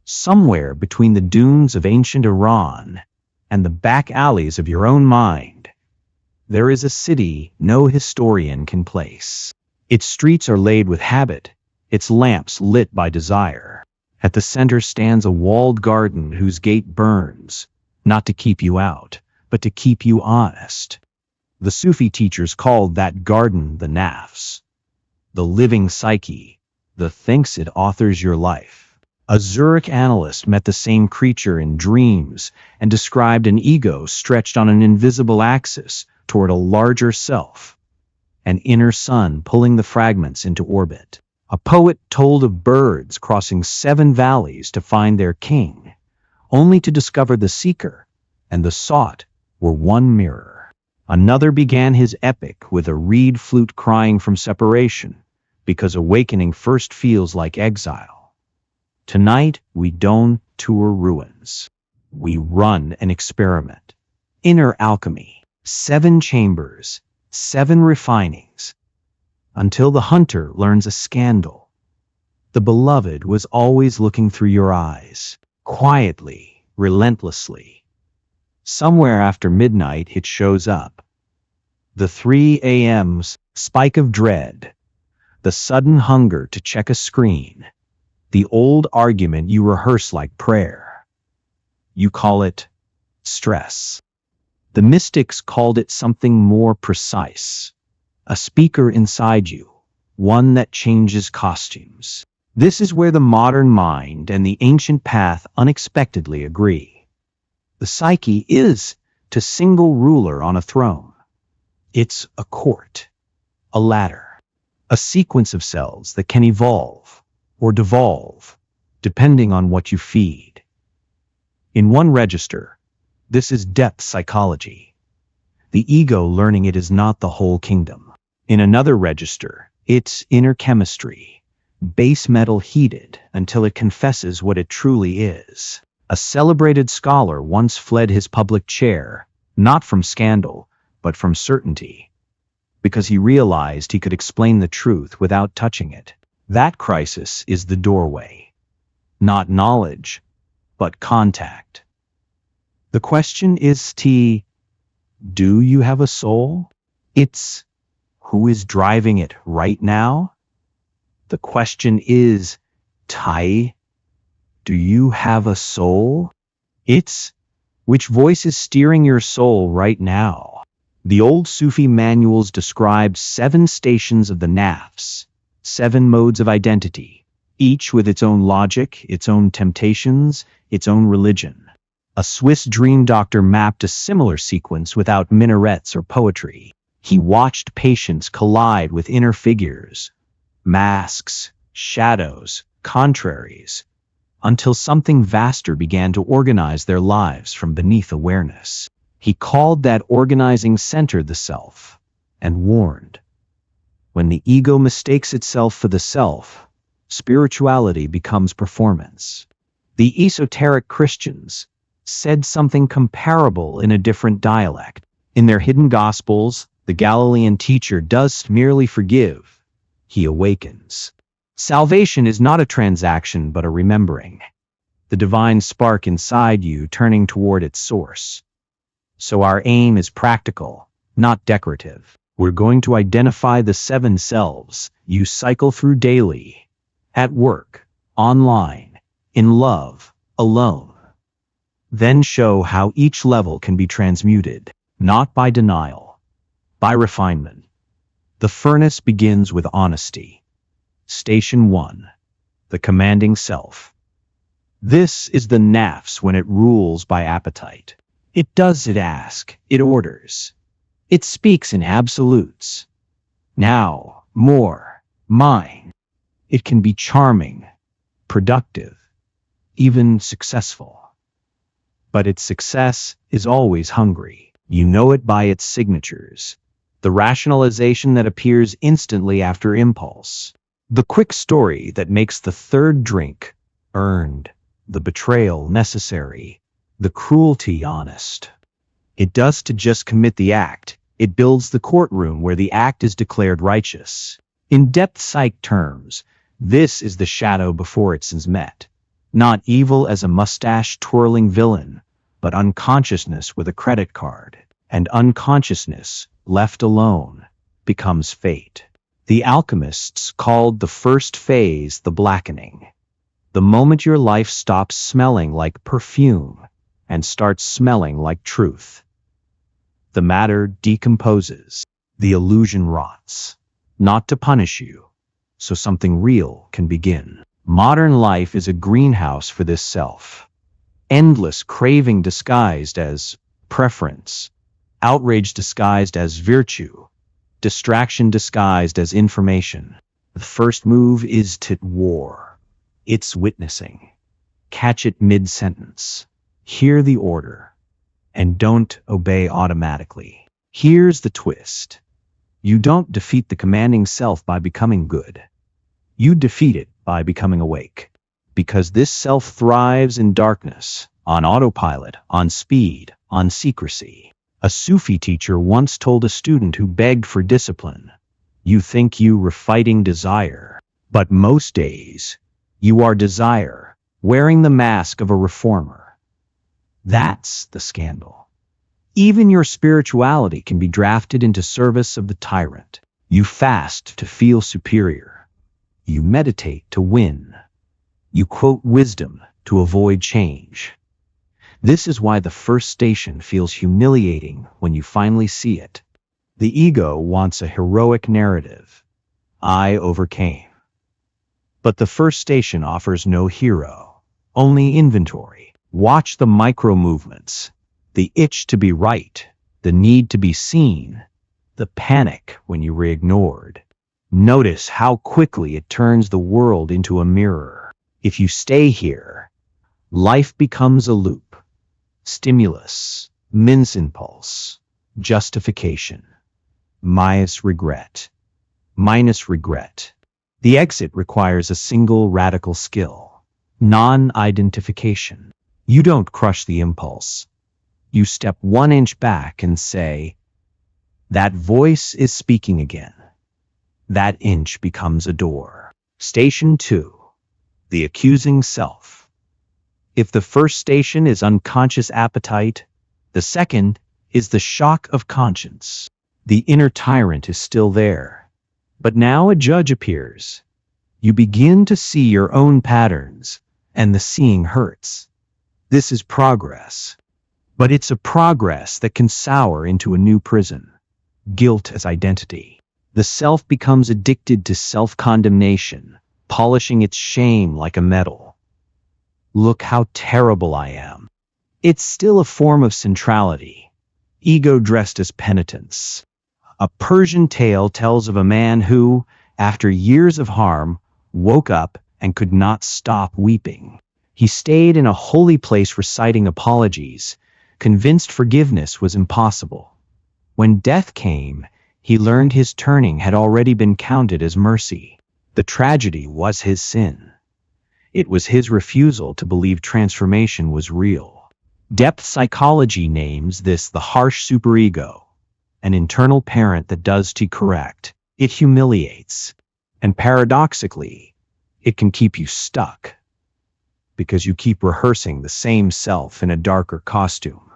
Somewhere between the dunes of ancient Iran and the back alleys of your own mind, there is a city no historian can place. Its streets are laid with habit, its lamps lit by desire. At the center stands a walled garden whose gate burns, not to keep you out, but to keep you honest. The Sufi teachers called that garden the nafs, the living psyche, the thinks it authors your life. A Zurich analyst met the same creature in dreams and described an ego stretched on an invisible axis toward a larger self, an inner sun pulling the fragments into orbit. A poet told of birds crossing 7 valleys to find their king, only to discover the seeker and the sought were one mirror. Another began his epic with a reed flute crying from separation, because awakening first feels like exile. Tonight, we don't tour ruins. We run an experiment. Inner alchemy, 7 chambers, 7 refinings, until the hunter learns a scandal. The beloved was always looking through your eyes, quietly, relentlessly. Somewhere after midnight, it shows up. The 3 a.m.'s spike of dread, the sudden hunger to check a screen, the old argument you rehearse like prayer. You call it stress. The mystics called it something more precise. A speaker inside you, one that changes costumes. This is where the modern mind and the ancient path unexpectedly agree. The psyche is to single ruler on a throne. It's a court, a ladder, a sequence of cells that can evolve or devolve, depending on what you feed. In one register, this is depth psychology, the ego learning it is not the whole kingdom. In another register, it's inner chemistry, base metal heated until it confesses what it truly is. A celebrated scholar once fled his public chair, not from scandal, but from certainty, because he realized he could explain the truth without touching it. That crisis is the doorway. Not knowledge, but contact. The question is do you have a soul? It's who is driving it right now? The question is do you have a soul? It's which voice is steering your soul right now? The old Sufi manuals describe 7 stations of the nafs, 7 modes of identity, each with its own logic, its own temptations, its own religion. A Swiss dream doctor mapped a similar sequence without minarets or poetry. He watched patients collide with inner figures, masks, shadows, contraries, until something vaster began to organize their lives from beneath awareness. He called that organizing center the self, and warned, when the ego mistakes itself for the self, spirituality becomes performance. The esoteric Christians said something comparable in a different dialect. In their hidden gospels, the Galilean teacher does merely forgive, he awakens. Salvation is not a transaction but a remembering, the divine spark inside you turning toward its source. So our aim is practical, not decorative. We're going to identify the 7 selves you cycle through daily, at work, online, in love, alone. Then show how each level can be transmuted, not by denial, by refinement. The furnace begins with honesty. Station 1, the commanding self. This is the nafs when it rules by appetite. It does it ask, it orders. It speaks in absolutes. Now, more, mine. It can be charming, productive, even successful. But its success is always hungry. You know it by its signatures. The rationalization that appears instantly after impulse. The quick story that makes the 3rd drink earned, the betrayal necessary, the cruelty honest. It does to just commit the act. It builds the courtroom where the act is declared righteous. In depth psych terms, this is the shadow before it is met. Not evil as a mustache-twirling villain, but unconsciousness with a credit card. And unconsciousness, left alone, becomes fate. The alchemists called the first phase the blackening. The moment your life stops smelling like perfume and starts smelling like truth. The matter decomposes. The illusion rots. Not to punish you, so something real can begin. Modern life is a greenhouse for this self. Endless craving disguised as preference. Outrage disguised as virtue. Distraction disguised as information. The first move is to war. It's witnessing. Catch it mid-sentence. Hear the order. And don't obey automatically. Here's the twist. You don't defeat the commanding self by becoming good. You defeat it by becoming awake. Because this self thrives in darkness, on autopilot, on speed, on secrecy. A Sufi teacher once told a student who begged for discipline, "You think you are fighting desire, but most days you are desire, wearing the mask of a reformer." That's the scandal. Even your spirituality can be drafted into service of the tyrant. You fast to feel superior. You meditate to win. You quote wisdom to avoid change. This is why the first station feels humiliating when you finally see it. The ego wants a heroic narrative. I overcame. But the first station offers no hero, only inventory. Watch the micro movements, the itch to be right, the need to be seen, the panic when you were ignored. Notice how quickly it turns the world into a mirror. If you stay here, life becomes a loop. Stimulus, mince impulse, justification, minus regret. The exit requires a single radical skill, non-identification. You don't crush the impulse. You step 1 inch back and say, "That voice is speaking again." That inch becomes a door. Station 2. The accusing self. If the first station is unconscious appetite, the second is the shock of conscience. The inner tyrant is still there, but now a judge appears. You begin to see your own patterns, and the seeing hurts. This is progress, but it's a progress that can sour into a new prison. Guilt as identity. The self becomes addicted to self-condemnation, polishing its shame like a medal. Look how terrible I am. It's still a form of centrality, ego dressed as penitence. A Persian tale tells of a man who, after years of harm, woke up and could not stop weeping. He stayed in a holy place reciting apologies, convinced forgiveness was impossible. When death came, he learned his turning had already been counted as mercy. The tragedy was his sin. It was his refusal to believe transformation was real. Depth psychology names this the harsh superego, an internal parent that does to correct. It humiliates. And paradoxically, it can keep you stuck, because you keep rehearsing the same self in a darker costume.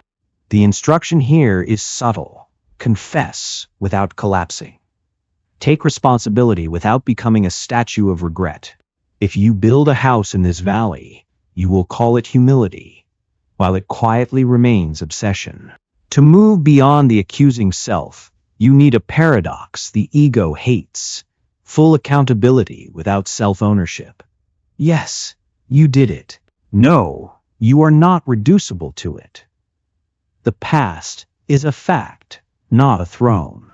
The instruction here is subtle. Confess without collapsing. Take responsibility without becoming a statue of regret. If you build a house in this valley, you will call it humility, while it quietly remains obsession. To move beyond the accusing self, you need a paradox the ego hates. Full accountability without self-ownership. Yes, you did it. No, you are not reducible to it. The past is a fact, not a throne.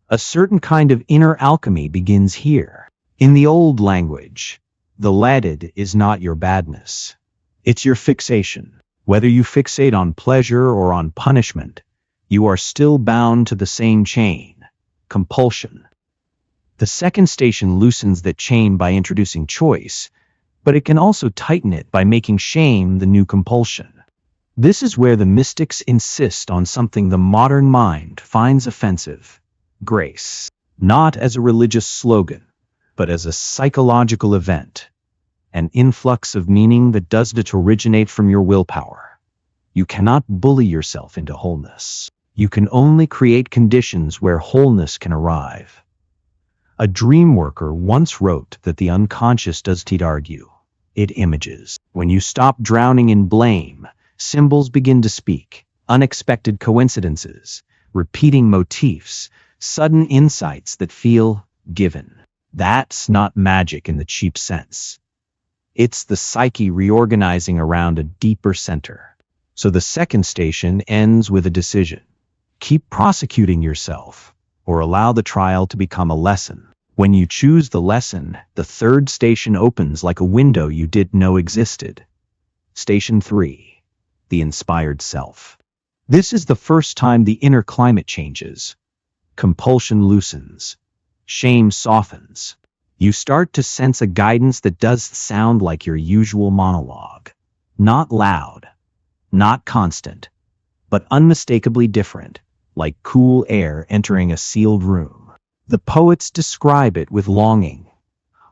A certain kind of inner alchemy begins here. In the old language, the leaded is not your badness. It's your fixation. Whether you fixate on pleasure or on punishment, you are still bound to the same chain, compulsion. The second station loosens that chain by introducing choice, but it can also tighten it by making shame the new compulsion. This is where the mystics insist on something the modern mind finds offensive: grace. Not as a religious slogan, but as a psychological event. an influx of meaning that does not originate from your willpower. You cannot bully yourself into wholeness. You can only create conditions where wholeness can arrive. A dream worker once wrote that the unconscious does not argue, it images. When you stop drowning in blame, symbols begin to speak, unexpected coincidences, repeating motifs, sudden insights that feel given. That's not magic in the cheap sense. It's the psyche reorganizing around a deeper center. So the second station ends with a decision. Keep prosecuting yourself, or allow the trial to become a lesson. When you choose the lesson, the third station opens like a window you didn't know existed. Station 3. The inspired self. This is the first time the inner climate changes. Compulsion loosens. Shame softens. You start to sense a guidance that does sound like your usual monologue. Not loud, not constant, but unmistakably different, like cool air entering a sealed room. The poets describe it with longing.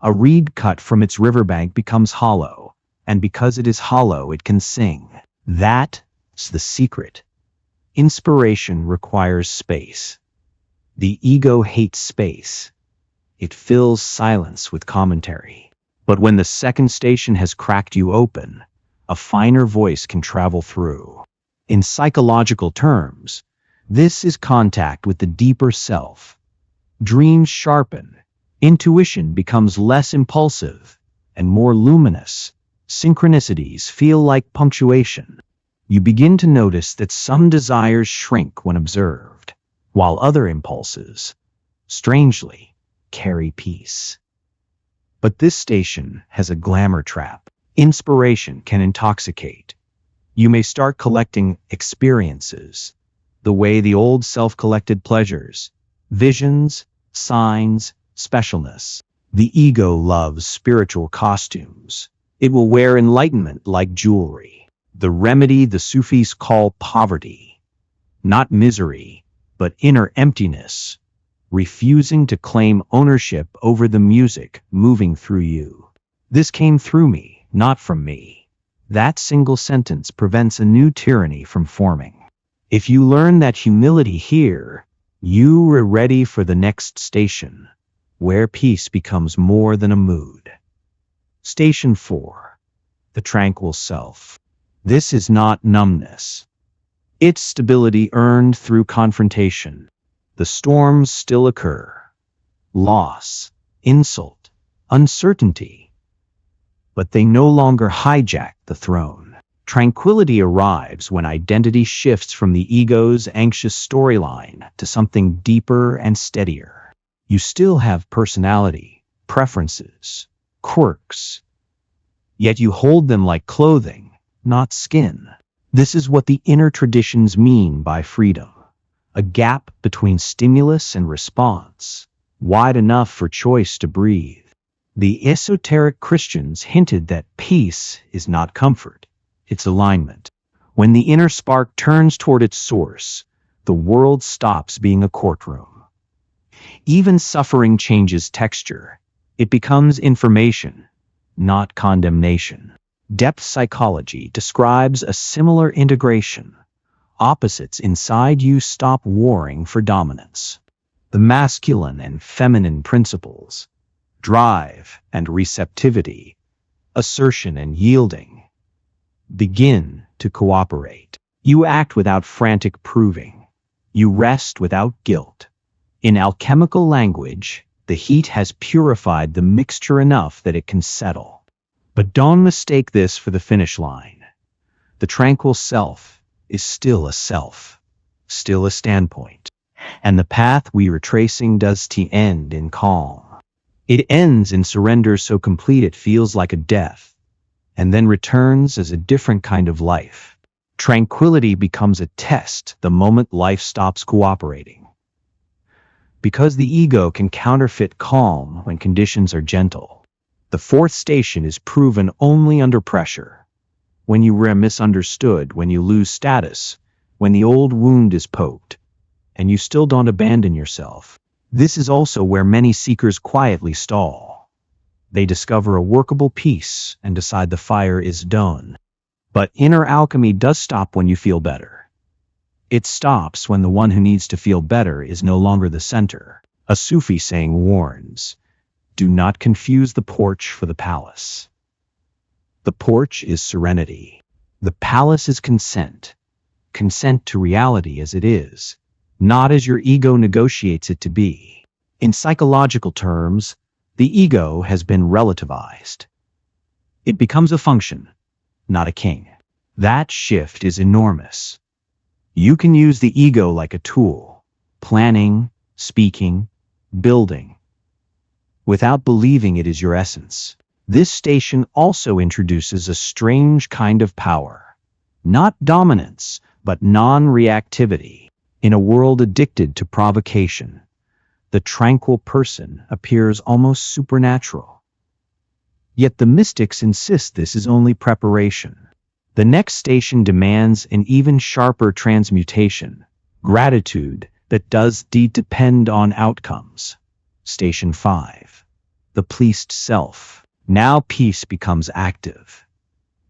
A reed cut from its riverbank becomes hollow, and because it is hollow, it can sing. That's the secret. Inspiration requires space. The ego hates space. It fills silence with commentary. But when the second station has cracked you open, a finer voice can travel through. In psychological terms, this is contact with the deeper self. Dreams sharpen, intuition becomes less impulsive and more luminous. Synchronicities feel like punctuation. You begin to notice that some desires shrink when observed, while other impulses, strangely, carry peace. But this station has a glamour trap. Inspiration can intoxicate. You may start collecting experiences, the way the old self collected pleasures, visions, signs, specialness. The ego loves spiritual costumes. It will wear enlightenment like jewelry. The remedy the Sufis call poverty. Not misery, but inner emptiness, refusing to claim ownership over the music moving through you. This came through me, not from me. That single sentence prevents a new tyranny from forming. If you learn that humility here, you are ready for the next station, where peace becomes more than a mood. Station 4. The tranquil self. This is not numbness. It's stability earned through confrontation. The storms still occur. Loss, insult, uncertainty. But they no longer hijack the throne. Tranquility arrives when identity shifts from the ego's anxious storyline to something deeper and steadier. You still have personality, preferences, quirks, yet you hold them like clothing, not skin. This is what the inner traditions mean by freedom. A gap between stimulus and response, wide enough for choice to breathe. The esoteric Christians hinted that peace is not comfort, it's alignment. When the inner spark turns toward its source, the world stops being a courtroom. Even suffering changes texture. It becomes information, not condemnation. Depth psychology describes a similar integration. Opposites inside you stop warring for dominance. The masculine and feminine principles, drive and receptivity, assertion and yielding, begin to cooperate. You act without frantic proving. You rest without guilt. In alchemical language, the heat has purified the mixture enough that it can settle. But don't mistake this for the finish line. The tranquil self is still a self, still a standpoint. And the path we are tracing does end in calm. It ends in surrender so complete it feels like a death, and then returns as a different kind of life. Tranquility becomes a test the moment life stops cooperating. Because the ego can counterfeit calm when conditions are gentle. The fourth station is proven only under pressure. When you are misunderstood, when you lose status, when the old wound is poked, and you still don't abandon yourself. This is also where many seekers quietly stall. They discover a workable peace and decide the fire is done. But inner alchemy does stop when you feel better. It stops when the one who needs to feel better is no longer the center. A Sufi saying warns, do not confuse the porch for the palace. The porch is serenity. The palace is consent. Consent to reality as it is, not as your ego negotiates it to be. In psychological terms, the ego has been relativized. It becomes a function, not a king. That shift is enormous. You can use the ego like a tool, planning, speaking, building, without believing it is your essence. This station also introduces a strange kind of power, not dominance, but non-reactivity. In a world addicted to provocation, the tranquil person appears almost supernatural. Yet the mystics insist this is only preparation. The next station demands an even sharper transmutation, gratitude that does depend on outcomes. Station 5. The pleased self. Now peace becomes active.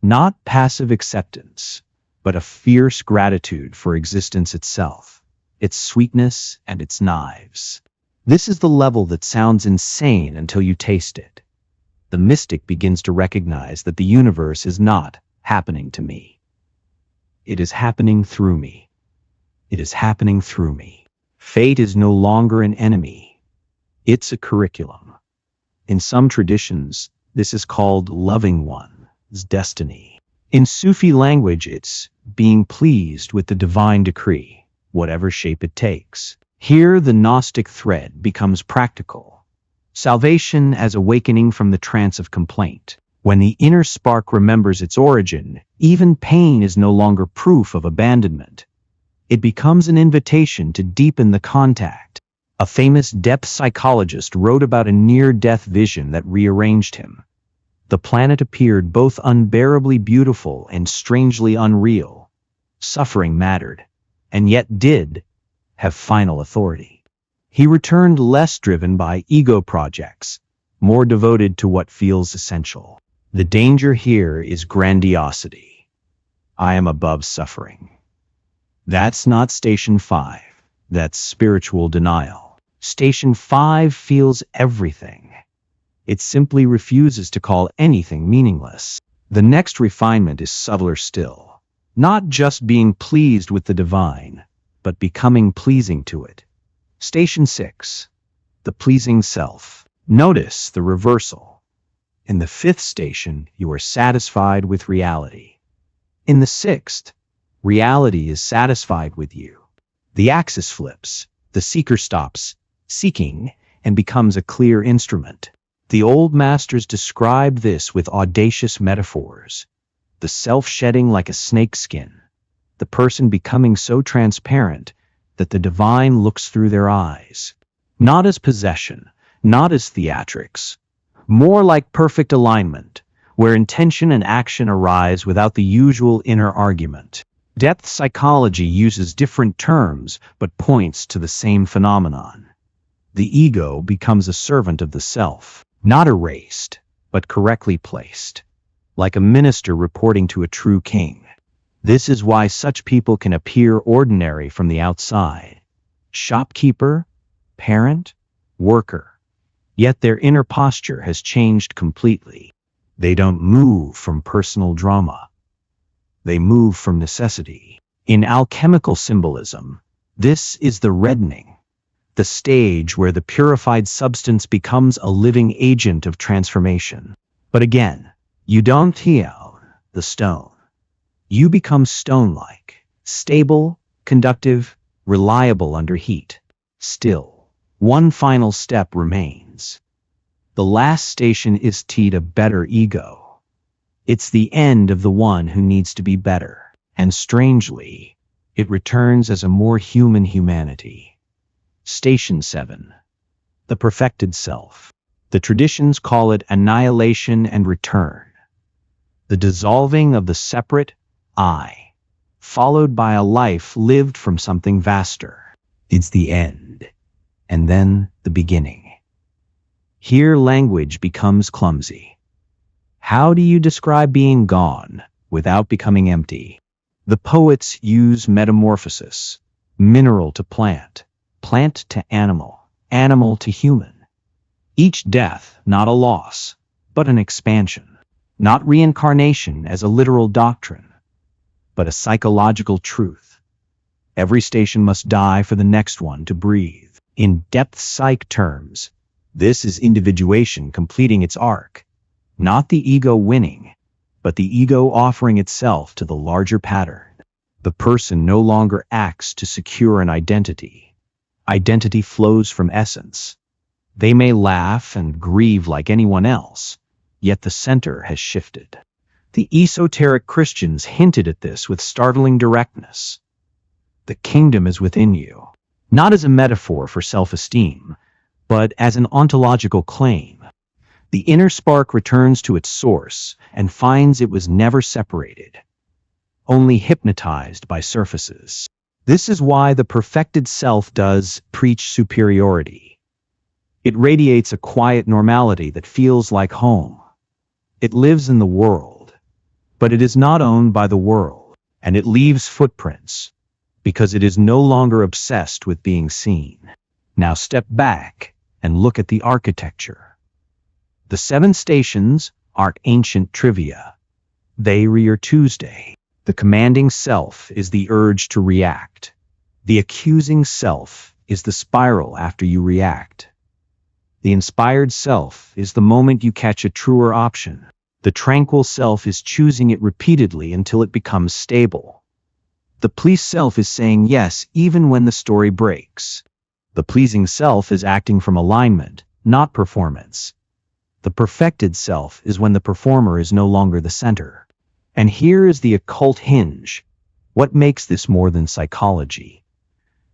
Not passive acceptance, but a fierce gratitude for existence itself, its sweetness and its knives. This is the level that sounds insane until you taste it. The mystic begins to recognize that the universe is not happening to me. It is happening through me. It is happening through me. Fate is no longer an enemy. It's a curriculum. In some traditions, this is called loving one's destiny. In Sufi language, it's being pleased with the divine decree, whatever shape it takes. Here, the Gnostic thread becomes practical. Salvation as awakening from the trance of complaint. When the inner spark remembers its origin, even pain is no longer proof of abandonment. It becomes an invitation to deepen the contact. A famous depth psychologist wrote about a near-death vision that rearranged him. The planet appeared both unbearably beautiful and strangely unreal. Suffering mattered, and yet did have final authority. He returned less driven by ego projects, more devoted to what feels essential. The danger here is grandiosity. I am above suffering. That's not Station 5. That's spiritual denial. Station 5 feels everything. It simply refuses to call anything meaningless. The next refinement is subtler still. Not just being pleased with the divine, but becoming pleasing to it. Station 6. The pleasing self. Notice the reversal. In the 5th station, you are satisfied with reality. In the 6th, reality is satisfied with you. The axis flips. The seeker stops seeking and becomes a clear instrument. The old masters described this with audacious metaphors. The self shedding like a snakeskin. The person becoming so transparent that the divine looks through their eyes. Not as possession, not as theatrics. More like perfect alignment, where intention and action arise without the usual inner argument. Depth psychology uses different terms but points to the same phenomenon. The ego becomes a servant of the self, not erased, but correctly placed, like a minister reporting to a true king. This is why such people can appear ordinary from the outside. Shopkeeper, parent, worker. Yet their inner posture has changed completely. They don't move from personal drama. They move from necessity. In alchemical symbolism, this is the reddening, the stage where the purified substance becomes a living agent of transformation. But again, you don't heal the stone. You become stone-like, stable, conductive, reliable under heat. Still, one final step remains. The last station is to better ego. It's the end of the one who needs to be better. And strangely, it returns as a more human humanity. Station 7. The perfected self. The traditions call it annihilation and return. The dissolving of the separate I, followed by a life lived from something vaster. It's the end, and then the beginning. Here language becomes clumsy. How do you describe being gone without becoming empty? The poets use metamorphosis, mineral to plant, plant to animal, animal to human. Each death not a loss, but an expansion. Not reincarnation as a literal doctrine, but a psychological truth. Every station must die for the next one to breathe. In depth psych terms, this is individuation completing its arc. Not the ego winning, but the ego offering itself to the larger pattern. The person no longer acts to secure an identity. Identity flows from essence. They may laugh and grieve like anyone else, yet the center has shifted. The esoteric Christians hinted at this with startling directness. The kingdom is within you, not as a metaphor for self-esteem, but as an ontological claim. The inner spark returns to its source and finds it was never separated, only hypnotized by surfaces. This is why the perfected self does preach superiority. It radiates a quiet normality that feels like home. It lives in the world, but it is not owned by the world, and it leaves footprints because it is no longer obsessed with being seen. Now step back and look at the architecture. The 7 stations aren't ancient trivia. They rear Tuesday. The commanding self is the urge to react. The accusing self is the spiral after you react. The inspired self is the moment you catch a truer option. The tranquil self is choosing it repeatedly until it becomes stable. The pleased self is saying yes even when the story breaks. The pleasing self is acting from alignment, not performance. The perfected self is when the performer is no longer the center. And here is the occult hinge. What makes this more than psychology?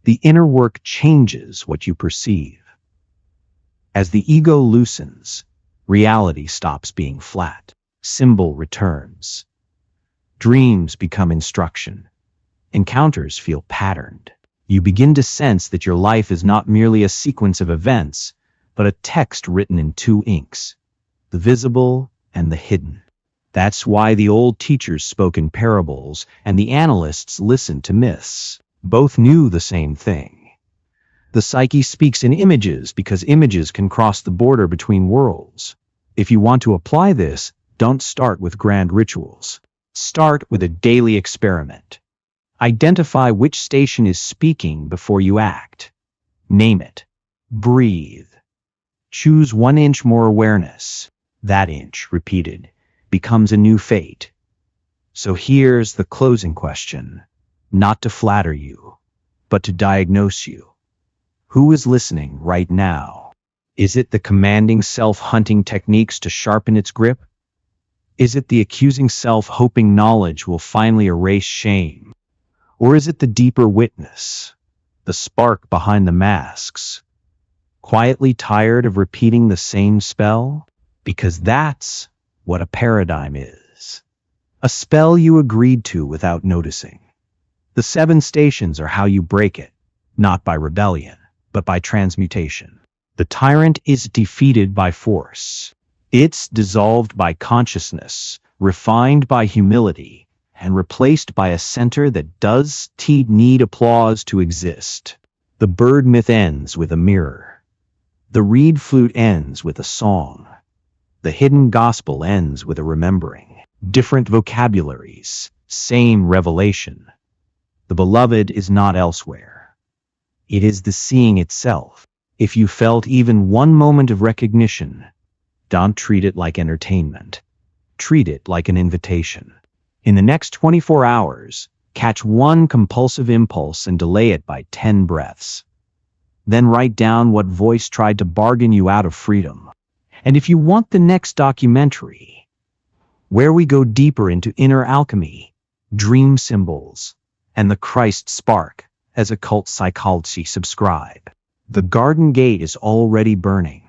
The inner work changes what you perceive. As the ego loosens, reality stops being flat. Symbol returns. Dreams become instruction. Encounters feel patterned. You begin to sense that your life is not merely a sequence of events, but a text written in 2 inks, the visible and the hidden. That's why the old teachers spoke in parables and the analysts listened to myths. Both knew the same thing. The psyche speaks in images because images can cross the border between worlds. If you want to apply this, don't start with grand rituals. Start with a daily experiment. Identify which station is speaking before you act. Name it. Breathe. Choose 1 inch more awareness. That inch, repeated, becomes a new fate. So here's the closing question. Not to flatter you, but to diagnose you. Who is listening right now? Is it the commanding self hunting techniques to sharpen its grip? Is it the accusing self hoping knowledge will finally erase shame? Or is it the deeper witness, the spark behind the masks, quietly tired of repeating the same spell? Because that's what a paradigm is. A spell you agreed to without noticing. The 7 stations are how you break it, not by rebellion, but by transmutation. The tyrant is defeated by force. It's dissolved by consciousness, refined by humility, and replaced by a center that does need applause to exist. The bird myth ends with a mirror. The reed flute ends with a song. The hidden gospel ends with a remembering. Different vocabularies, same revelation. The beloved is not elsewhere. It is the seeing itself. If you felt even 1 moment of recognition, don't treat it like entertainment. Treat it like an invitation. In the next 24 hours, catch 1 compulsive impulse and delay it by 10 breaths. Then write down what voice tried to bargain you out of freedom. And if you want the next documentary, where we go deeper into inner alchemy, dream symbols, and the Christ spark, as occult psychology, subscribe. The garden gate is already burning.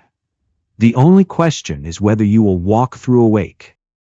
The only question is whether you will walk through awake.